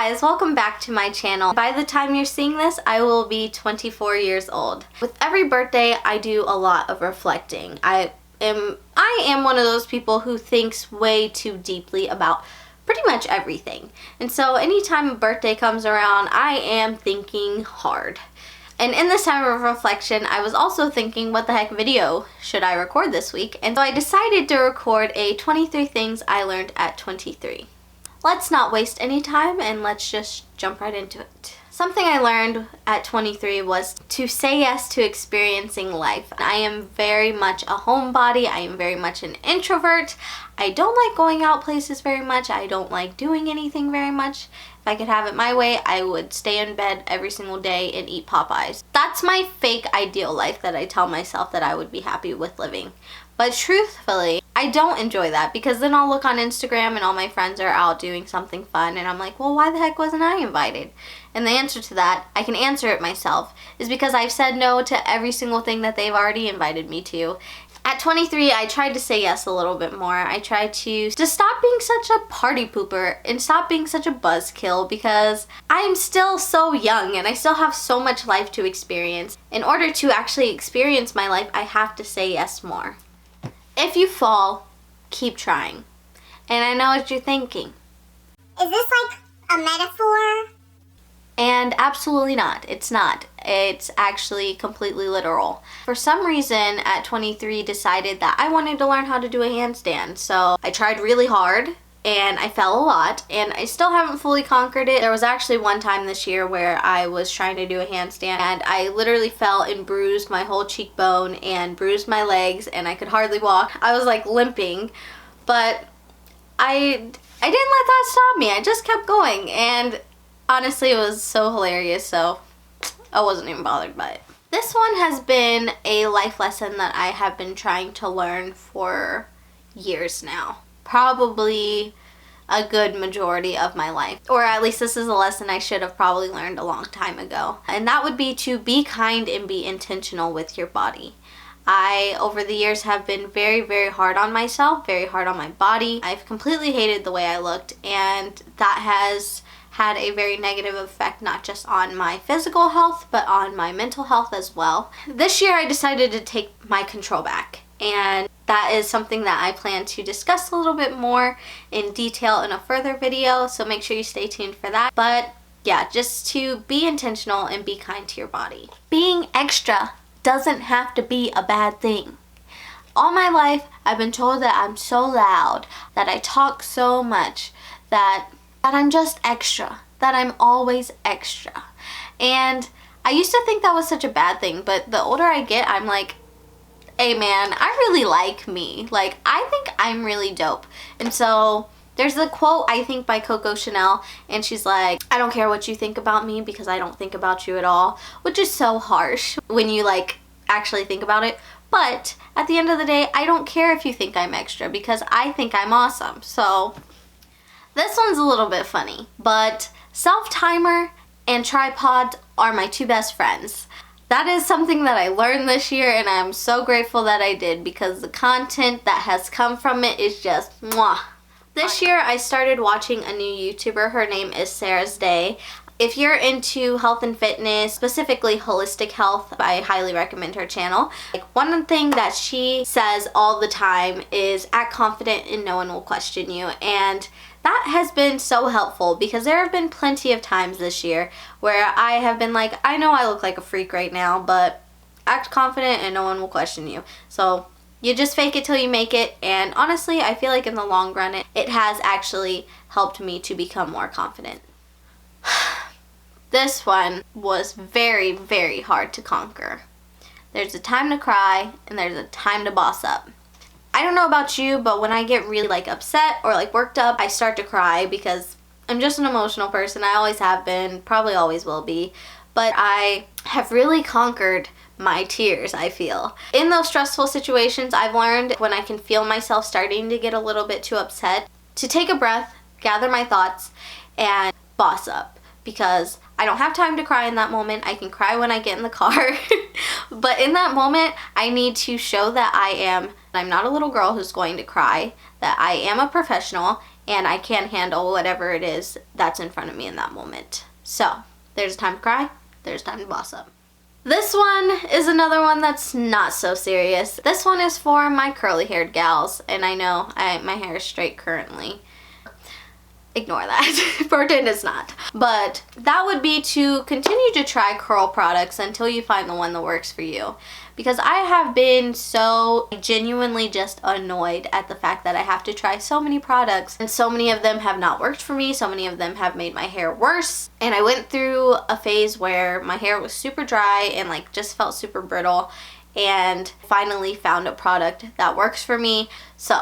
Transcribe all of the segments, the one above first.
guys, welcome back to my channel. By the time you're seeing this, I will be 24 years old. With every birthday, I do a lot of reflecting. I am one of those people who thinks way too deeply about pretty much everything. And so anytime a birthday comes around, I am thinking hard. And in this time of reflection, I was also thinking, what the heck video should I record this week? And so I decided to record a 23 things I learned at 23. Let's not waste any time and let's just jump right into it. Something I learned at 23 was to say yes to experiencing life. I am very much a homebody. I am very much an introvert. I don't like going out places very much. I don't like doing anything very much. If I could have it my way, I would stay in bed every single day and eat Popeyes. That's my fake ideal life that I tell myself that I would be happy with living. But truthfully, I don't enjoy that because then I'll look on Instagram and all my friends are out doing something fun and I'm like, well, why the heck wasn't I invited? And the answer to that, I can answer it myself, is because I've said no to every single thing that they've already invited me to. At 23, I tried to say yes a little bit more. I tried to just stop being such a party pooper and stop being such a buzzkill because I'm still so young and I still have so much life to experience. In order to actually experience my life, I have to say yes more. If you fall, keep trying. And I know what you're thinking. Is this like a metaphor? And absolutely not. It's not. It's actually completely literal. For some reason, at 23, decided that I wanted to learn how to do a handstand. So I tried really hard and I fell a lot and I still haven't fully conquered it. There was actually one time this year where I was trying to do a handstand and I literally fell and bruised my whole cheekbone and bruised my legs and I could hardly walk. I was like limping, but I didn't let that stop me. I just kept going and honestly it was so hilarious, so I wasn't even bothered by it. This one has been a life lesson that I have been trying to learn for years now. Probably a good majority of my life. Or at least this is a lesson I should have probably learned a long time ago. And that would be to be kind and be intentional with your body. I, over the years, have been very, very hard on myself, very hard on my body. I've completely hated the way I looked, and that has had a very negative effect not just on my physical health, but on my mental health as well. This year I decided to take my control back, and that is something that I plan to discuss a little bit more in detail in a further video, so make sure you stay tuned for that. But yeah, just to be intentional and be kind to your body. Being extra doesn't have to be a bad thing. All my life, I've been told that I'm so loud, that I talk so much, that I'm just extra, that I'm always extra. And I used to think that was such a bad thing, but the older I get, I'm like, hey man, I really like me. Like, I think I'm really dope. And so there's a quote, I think, by Coco Chanel, and she's like, I don't care what you think about me because I don't think about you at all, which is so harsh when you like actually think about it. But at the end of the day, I don't care if you think I'm extra because I think I'm awesome. So this one's a little bit funny, but self-timer and tripod are my two best friends. That is something that I learned this year and I'm so grateful that I did because the content that has come from it is just mwah. This year I started watching a new YouTuber. Her name is Sarah's Day. If you're into health and fitness, specifically holistic health, I highly recommend her channel. Like, one thing that she says all the time is act confident and no one will question you. And that has been so helpful because there have been plenty of times this year where I have been like, I know I look like a freak right now, but act confident and no one will question you. So you just fake it till you make it. And honestly, I feel like in the long run, it has actually helped me to become more confident. This one was very, very hard to conquer. There's a time to cry and there's a time to boss up. I don't know about you, but when I get really like upset or like worked up, I start to cry because I'm just an emotional person. I always have been, probably always will be. But I have really conquered my tears, I feel. In those stressful situations, I've learned when I can feel myself starting to get a little bit too upset, to take a breath, gather my thoughts, and boss up. Because I don't have time to cry in that moment. I can cry when I get in the car. But in that moment, I need to show that I'm not a little girl who's going to cry, that I am a professional and I can handle whatever it is that's in front of me in that moment. So, there's time to cry, there's time to boss up. This one is another one that's not so serious. This one is for my curly haired gals, and I know my hair is straight currently. Ignore that. Pretend it's not. But that would be to continue to try curl products until you find the one that works for you. Because I have been so genuinely just annoyed at the fact that I have to try so many products and so many of them have not worked for me. So many of them have made my hair worse. And I went through a phase where my hair was super dry and like just felt super brittle, and finally found a product that works for me. So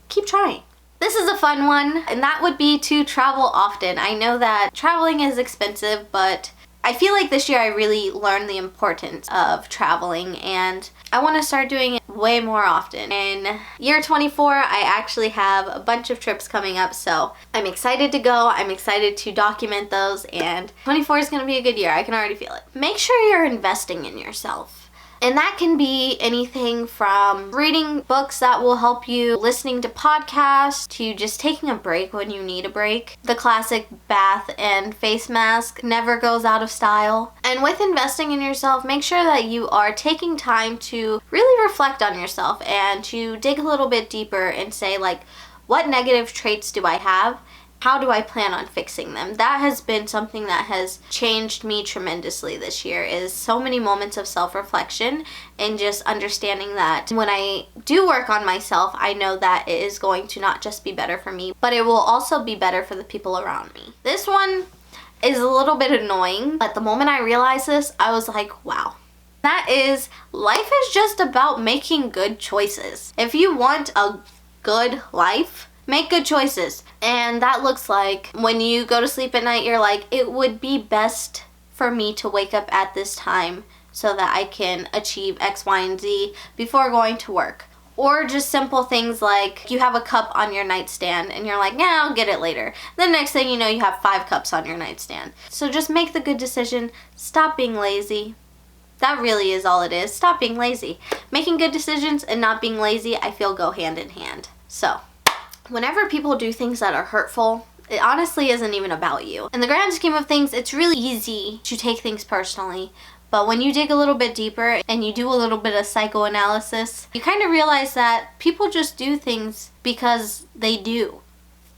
keep trying. This is a fun one, and that would be to travel often. I know that traveling is expensive, but I feel like this year I really learned the importance of traveling, and I want to start doing it way more often. In year 24, I actually have a bunch of trips coming up, so I'm excited to go. I'm excited to document those, and 24 is going to be a good year. I can already feel it. Make sure you're investing in yourself. And that can be anything from reading books that will help you, listening to podcasts, to just taking a break when you need a break. The classic bath and face mask never goes out of style. And with investing in yourself, make sure that you are taking time to really reflect on yourself and to dig a little bit deeper and say, like, what negative traits do I have? How do I plan on fixing them? That has been something that has changed me tremendously this year, is so many moments of self-reflection and just understanding that when I do work on myself, I know that it is going to not just be better for me, but it will also be better for the people around me. This one is a little bit annoying, but the moment I realized this, I was like, wow. That is, life is just about making good choices. If you want a good life, make good choices. And that looks like when you go to sleep at night, you're like, it would be best for me to wake up at this time so that I can achieve X, Y, and Z before going to work. Or just simple things like you have a cup on your nightstand and you're like, yeah, I'll get it later. The next thing you know, you have 5 cups on your nightstand. So just make the good decision. Stop being lazy. That really is all it is. Stop being lazy. Making good decisions and not being lazy, I feel, go hand in hand. So whenever people do things that are hurtful, it honestly isn't even about you. In the grand scheme of things, it's really easy to take things personally. But when you dig a little bit deeper and you do a little bit of psychoanalysis, you kind of realize that people just do things because they do.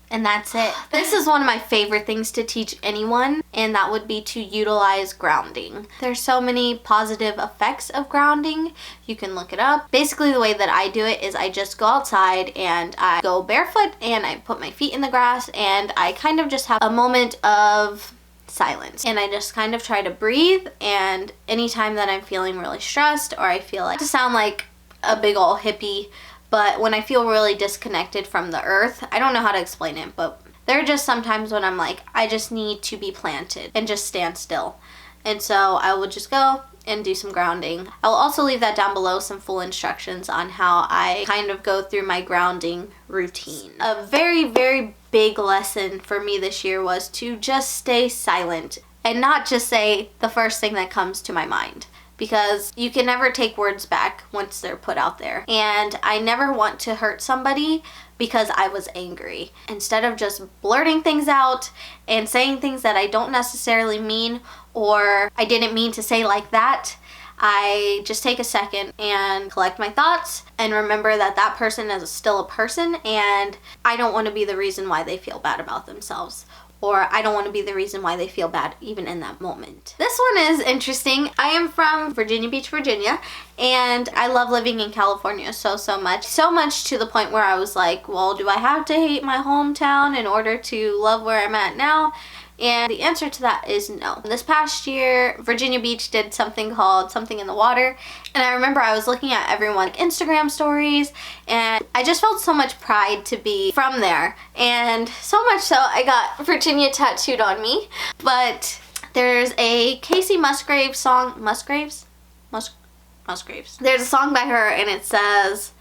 And that's it. This is one of my favorite things to teach anyone, and that would be to utilize grounding. There's so many positive effects of grounding. You can look it up. Basically, the way that I do it is I just go outside and I go barefoot and I put my feet in the grass and I kind of just have a moment of silence. And I just kind of try to breathe, and anytime that I'm feeling really stressed or I feel like, to sound like a big ol' hippie, but when I feel really disconnected from the earth, I don't know how to explain it, but there are just sometimes when I'm like, I just need to be planted and just stand still. And so I will just go and do some grounding. I will also leave that down below, some full instructions on how I kind of go through my grounding routine. A very, very big lesson for me this year was to just stay silent and not just say the first thing that comes to my mind, because you can never take words back once they're put out there. And I never want to hurt somebody because I was angry. Instead of just blurting things out and saying things that I don't necessarily mean, or I didn't mean to say like that, I just take a second and collect my thoughts and remember that that person is still a person, and I don't want to be the reason why they feel bad about themselves. Or I don't want to be the reason why they feel bad even in that moment. This one is interesting. I am from Virginia Beach, Virginia, and I love living in California so much. So much to the point where I was like, well, do I have to hate my hometown in order to love where I'm at now? And the answer to that is no. This past year, Virginia Beach did something called Something in the Water. And I remember I was looking at everyone's Instagram stories, and I just felt so much pride to be from there. And so much so, I got Virginia tattooed on me. But there's a Casey Musgraves song. Musgraves? Musgraves. There's a song by her, and it says,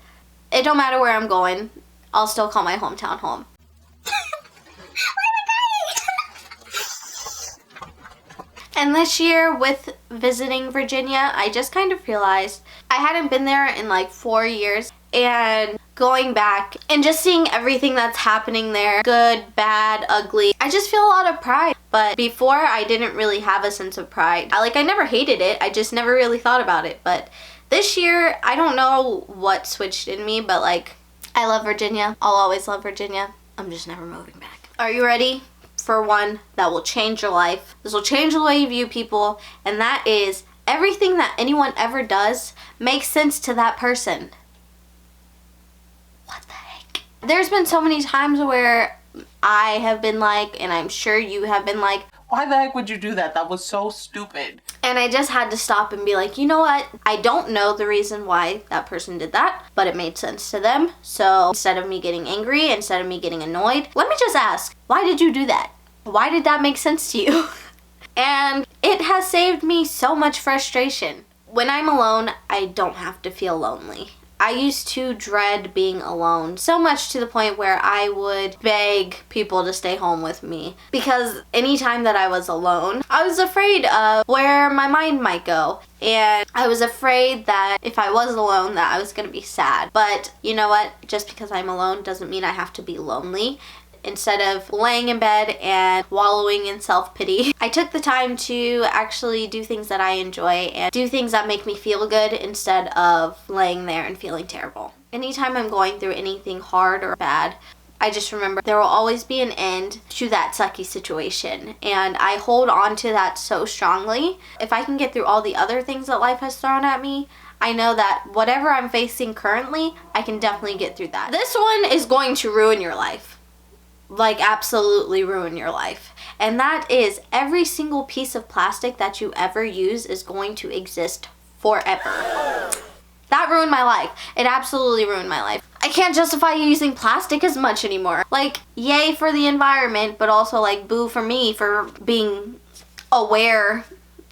"It don't matter where I'm going, I'll still call my hometown home." And this year with visiting Virginia, I just kind of realized I hadn't been there in like 4 years, and going back and just seeing everything that's happening there, good, bad, ugly, I just feel a lot of pride. But before, I didn't really have a sense of pride. I never hated it, I just never really thought about it. But this year, I don't know what switched in me, but like, I love Virginia. I'll always love Virginia. I'm just never moving back. Are you ready for one that will change your life? This will change the way you view people, and that is everything that anyone ever does makes sense to that person. What the heck? There's been so many times where I have been like, and I'm sure you have been like, why the heck would you do that? That was so stupid. And I just had to stop and be like, you know what? I don't know the reason why that person did that, but it made sense to them. So instead of me getting angry, instead of me getting annoyed, let me just ask, why did you do that? Why did that make sense to you? And it has saved me so much frustration. When I'm alone, I don't have to feel lonely. I used to dread being alone so much to the point where I would beg people to stay home with me, because anytime that I was alone, I was afraid of where my mind might go. And I was afraid that if I was alone that I was going to be sad. But you know what? Just because I'm alone doesn't mean I have to be lonely. Instead of laying in bed and wallowing in self-pity, I took the time to actually do things that I enjoy and do things that make me feel good instead of laying there and feeling terrible. Anytime I'm going through anything hard or bad, I just remember there will always be an end to that sucky situation, and I hold on to that so strongly. If I can get through all the other things that life has thrown at me, I know that whatever I'm facing currently, I can definitely get through that. This one is going to ruin your life. Like, absolutely ruin your life. And that is, every single piece of plastic that you ever use is going to exist forever. That ruined my life. It absolutely ruined my life. I can't justify using plastic as much anymore. Like, yay for the environment, but also like boo for me for being aware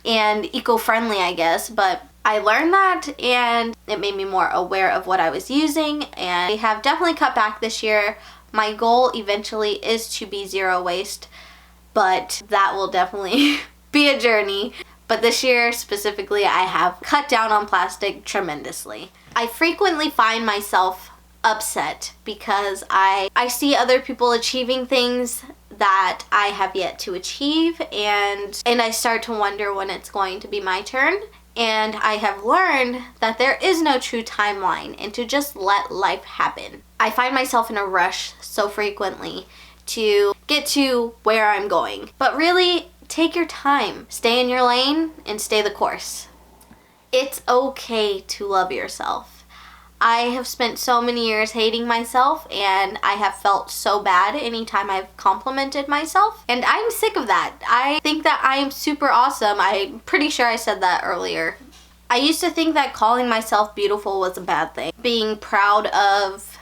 and eco-friendly, I guess. But I learned that, and it made me more aware of what I was using, and I have definitely cut back this year. My goal eventually is to be zero waste, but that will definitely be a journey. But this year specifically, I have cut down on plastic tremendously. I frequently find myself upset because I see other people achieving things that I have yet to achieve, and I start to wonder when it's going to be my turn. And I have learned that there is no true timeline and to just let life happen. I find myself in a rush so frequently to get to where I'm going. But really, take your time. Stay in your lane and stay the course. It's okay to love yourself. I have spent so many years hating myself, and I have felt so bad anytime I've complimented myself, and I'm sick of that. I think that I am super awesome. I'm pretty sure I said that earlier. I used to think that calling myself beautiful was a bad thing. Being proud of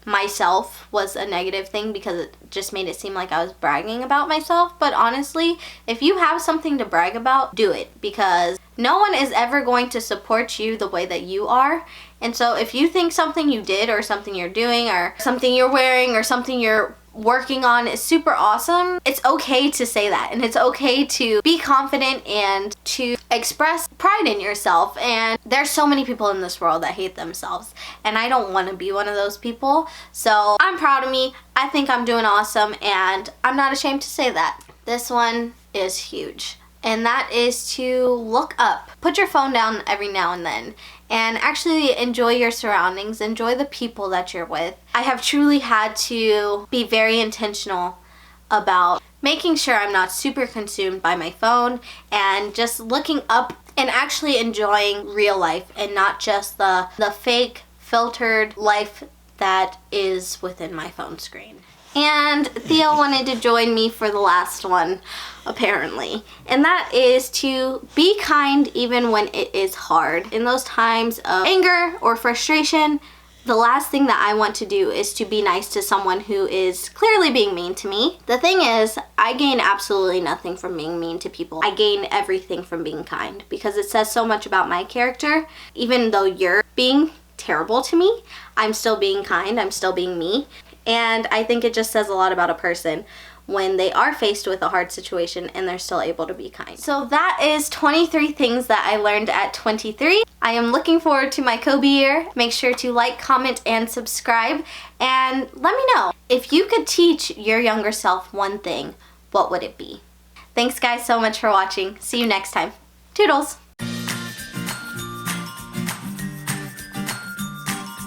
myself was a negative thing because it just made it seem like I was bragging about myself. But honestly, if you have something to brag about, do it, because no one is ever going to support you the way that you are. And so if you think something you did or something you're doing or something you're wearing or something you're working on is super awesome, it's okay to say that, and it's okay to be confident and to express pride in yourself. And there's so many people in this world that hate themselves, and I don't want to be one of those people. So I'm proud of me. I think I'm doing awesome, and I'm not ashamed to say that. This one is huge, and that is to look up. Put your phone down every now and then and actually enjoy your surroundings, enjoy the people that you're with. I have truly had to be very intentional about making sure I'm not super consumed by my phone and just looking up and actually enjoying real life and not just the fake filtered life that is within my phone screen. And Theo wanted to join me for the last one, apparently. And that is to be kind even when it is hard. In those times of anger or frustration, the last thing that I want to do is to be nice to someone who is clearly being mean to me. The thing is, I gain absolutely nothing from being mean to people. I gain everything from being kind, because it says so much about my character. Even though you're being terrible to me, I'm still being kind, I'm still being me. And I think it just says a lot about a person when they are faced with a hard situation and they're still able to be kind. So that is 23 things that I learned at 23. I am looking forward to my Kobe year. Make sure to like, comment, and subscribe. And let me know, if you could teach your younger self one thing, what would it be? Thanks guys so much for watching. See you next time. Toodles!